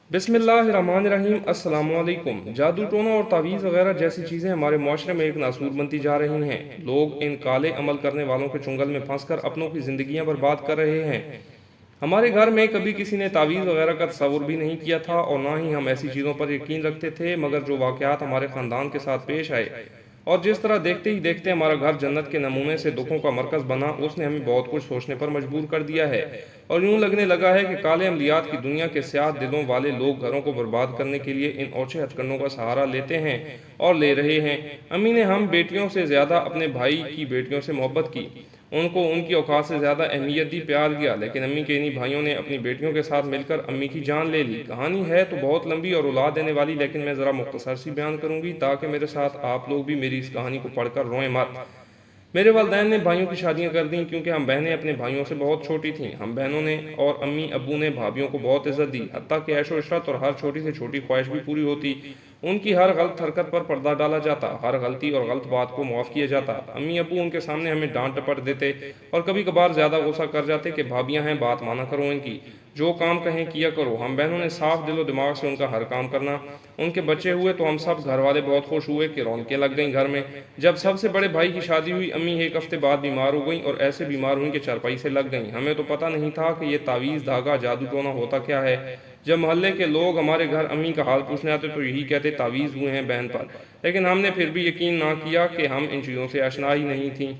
بسم اللہ الرحمن الرحیم۔ السلام علیکم۔ جادو ٹونا اور تعویذ وغیرہ جیسی چیزیں ہمارے معاشرے میں ایک ناسور بنتی جا رہی ہیں۔ لوگ ان کالے عمل کرنے والوں کے چنگل میں پھنس کر اپنوں کی زندگیاں برباد کر رہے ہیں۔ ہمارے گھر میں کبھی کسی نے تعویذ وغیرہ کا تصور بھی نہیں کیا تھا اور نہ ہی ہم ایسی چیزوں پر یقین رکھتے تھے، مگر جو واقعات ہمارے خاندان کے ساتھ پیش آئے اور جس طرح دیکھتے ہی دیکھتے ہمارا گھر جنت کے نمونے سے دکھوں کا مرکز بنا، اس نے ہمیں بہت کچھ سوچنے پر مجبور کر دیا ہے اور یوں لگنے لگا ہے کہ کالے عملیات کی دنیا کے سیاہ دلوں والے لوگ گھروں کو برباد کرنے کے لیے ان اوچھے ہتھ کنڈوں کا سہارا لیتے ہیں اور لے رہے ہیں۔ امی نے ہم بیٹیوں سے زیادہ اپنے بھائی کی بیٹیوں سے محبت کی، ان کو ان کی اوقات سے زیادہ اہمیت دی، پیار دیا، لیکن امی کے انہی بھائیوں نے اپنی بیٹیوں کے ساتھ مل کر امی کی جان لے لی۔ کہانی ہے تو بہت لمبی اور رلا دینے والی، لیکن میں ذرا مختصر سی بیان کروں گی تاکہ میرے ساتھ آپ لوگ بھی میری اس کہانی کو پڑھ کر روئیں مت۔ میرے والدین نے بھائیوں کی شادیاں کر دیں کیونکہ ہم بہنیں اپنے بھائیوں سے بہت چھوٹی تھیں۔ ہم بہنوں نے اور امی ابو نے بھابھیوں کو بہت عزت دی، حتیٰ کہ عیش و عشرت اور ہر چھوٹی سے چھوٹی خواہش بھی پوری ہوتی۔ ان کی ہر غلط حرکت پر پردہ ڈالا جاتا، ہر غلطی اور غلط بات کو معاف کیا جاتا۔ امی ابو ان کے سامنے ہمیں ڈانٹ ڈپٹ دیتے اور کبھی کبھار زیادہ غصہ کر جاتے کہ بھابیاں ہیں، بات مانا کرو ان کی، جو کام کہیں کیا کرو۔ ہم بہنوں نے صاف دل و دماغ سے ان کا ہر کام کرنا۔ ان کے بچے ہوئے تو ہم سب گھر والے بہت خوش ہوئے کہ رونقیں لگ گئیں گھر میں۔ جب سب سے بڑے بھائی کی شادی ہوئی، امی ایک ہفتے بعد بیمار ہو گئیں اور ایسے بیمار ہوئیں کہ چارپائی سے لگ گئیں۔ ہمیں تو پتہ نہیں تھا کہ یہ تعویذ، دھاگا، جادو ٹونا ہوتا کیا ہے۔ جب محلے کے لوگ ہمارے گھر امی کا حال پوچھنے آتے تو یہی کہتے تعویذ ہوئے ہیں بہن پر، لیکن ہم نے پھر بھی یقین نہ کیا کہ ہم ان چیزوں سے آشنا ہی نہیں تھیں۔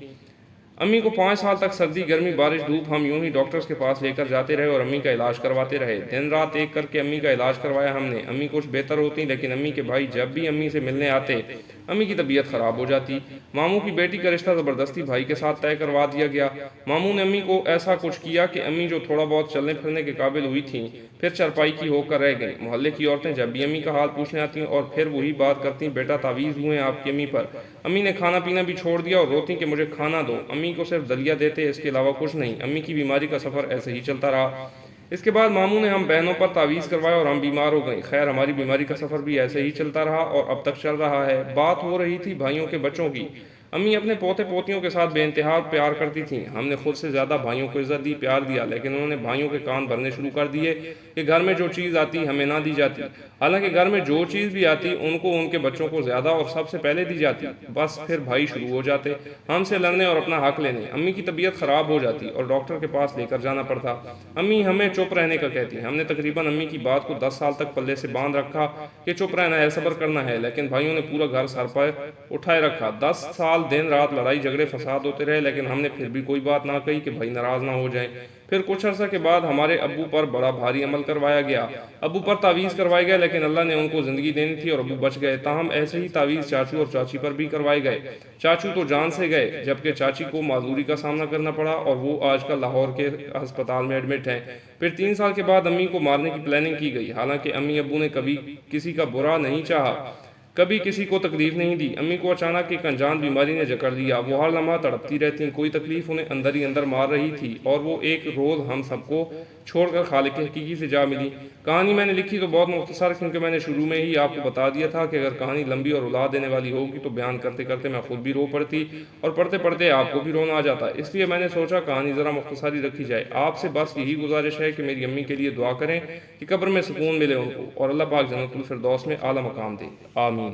امی کو 5 سال تک سردی گرمی بارش دھوپ ہم یوں ہی ڈاکٹرز کے پاس لے کر جاتے رہے اور امی کا علاج کرواتے رہے۔ دن رات ایک کر کے امی کا علاج کروایا ہم نے۔ امی کچھ بہتر ہوتی، لیکن امی کے بھائی جب بھی امی سے ملنے آتے امی کی طبیعت خراب ہو جاتی۔ ماموں کی بیٹی کا رشتہ زبردستی بھائی کے ساتھ طے کروا دیا گیا۔ ماموں نے امی کو ایسا کچھ کیا کہ امی جو تھوڑا بہت چلنے پھرنے کے قابل ہوئی تھیں، پھر چرپائی کی ہو کر رہ گئیں۔ محلے کی عورتیں جب بھی امی کا حال پوچھنے آتی اور پھر وہی بات کرتی، بیٹا تعویذ ہوئے ہیں آپ کی امی پر۔ امی نے کھانا پینا بھی چھوڑ دیا اور روتی کہ مجھے کھانا دو۔ امی کو صرف دلیا دیتے، اس کے علاوہ کچھ نہیں۔ امی کی بیماری کا سفر ایسے ہی چلتا رہا۔ اس کے بعد ماموں نے ہم بہنوں پر تعویذ کروایا اور ہم بیمار ہو گئیں۔ خیر، ہماری بیماری کا سفر بھی ایسے ہی چلتا رہا اور اب تک چل رہا ہے۔ بات ہو رہی تھی بھائیوں کے بچوں کی۔ امی اپنے پوتے پوتیوں کے ساتھ بے انتہا پیار کرتی تھیں۔ ہم نے خود سے زیادہ بھائیوں کو عزت دی، پیار دیا، لیکن انہوں نے بھائیوں کے کان بھرنے شروع کر دیے کہ گھر میں جو چیز آتی ہمیں نہ دی جاتی، حالانکہ گھر میں جو چیز بھی آتی ان کو ان کے بچوں کو زیادہ اور سب سے پہلے دی جاتی۔ بس پھر بھائی شروع ہو جاتے ہم سے لڑنے اور اپنا حق لینے۔ امی کی طبیعت خراب ہو جاتی اور ڈاکٹر کے پاس لے کر جانا پڑتا۔ امی ہمیں چپ رہنے کا کہتی۔ ہم نے تقریباً امی کی بات کو 10 سال تک پلے سے باندھ رکھا کہ چپ رہنا ہے، صبر کرنا ہے، لیکن بھائیوں نے پورا گھر سر پر اٹھائے رکھا۔ 10 سال دن رات لڑائی جھگڑے فساد ہوتے رہے، لیکن ہم نے پھر بھی کوئی بات نہ کہی کہ بھائی ناراض نہ ہو جائیں۔ پھر کچھ عرصہ کے بعد ہمارے ابو پر بڑا بھاری عمل کروایا گیا۔ ابو پر تعویذ کروائے گئے، لیکن اللہ نے ان کو زندگی دینی تھی اور ابو بچ گئے۔ تاہم ایسے ہی تعویذ چاچو اور چاچی پر بھی کروائے گئے۔ چاچو تو جان سے گئے، جبکہ چاچی کو معذوری کا سامنا کرنا پڑا اور وہ آج کل لاہور کے ہسپتال میں ایڈمٹ ہیں۔ پھر 3 سال کے بعد امی کو مارنے کی پلاننگ کی گئی، حالانکہ امی ابو نے کبھی کسی کا برا نہیں چاہا، کبھی کسی کو تکلیف نہیں دی۔ امی کو اچانک ایک انجان بیماری نے جکڑ لیا۔ وہ ہر لمحہ تڑپتی رہتی، کوئی تکلیف انہیں اندر ہی اندر مار رہی تھی اور وہ ایک روز ہم سب کو چھوڑ کر خالق حقیقی سے جا ملی۔ کہانی میں نے لکھی تو بہت مختصر، کیونکہ میں نے شروع میں ہی آپ کو بتا دیا تھا کہ اگر کہانی لمبی اور رلا دینے والی ہوگی تو بیان کرتے کرتے میں خود بھی رو پڑتی اور پڑھتے پڑھتے آپ کو بھی رونا آ جاتا، اس لیے میں نے سوچا کہانی ذرا مختصر ہی رکھی جائے۔ آپ سے بس یہی گزارش ہے کہ میری امی کے لیے دعا کریں کہ قبر میں سکون ملے ان کو اور اللہ پاک جنت الفردوس میں اعلیٰ مقام دے، آمین۔